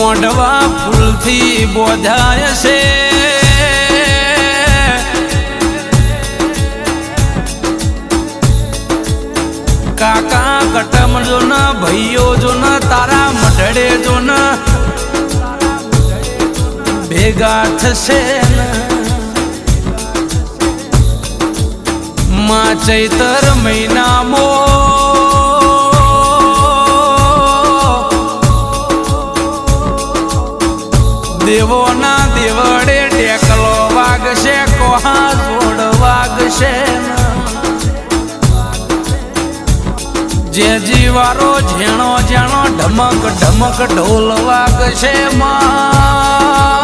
મોઢવા ફૂલથી બોધાય છે કાકા કટમ જો ન ભાઈઓ જો ન તારા મઢડે જો ન ભેગા થશે માં ચૈતર મહિનામાં દેવોના દેવડે ટેકલો વાગશે કોહા જોડ વાગશે જે જીવારો ઝેણો ઝેણો ઢમક ઢમક ઢોલ વાગશે માં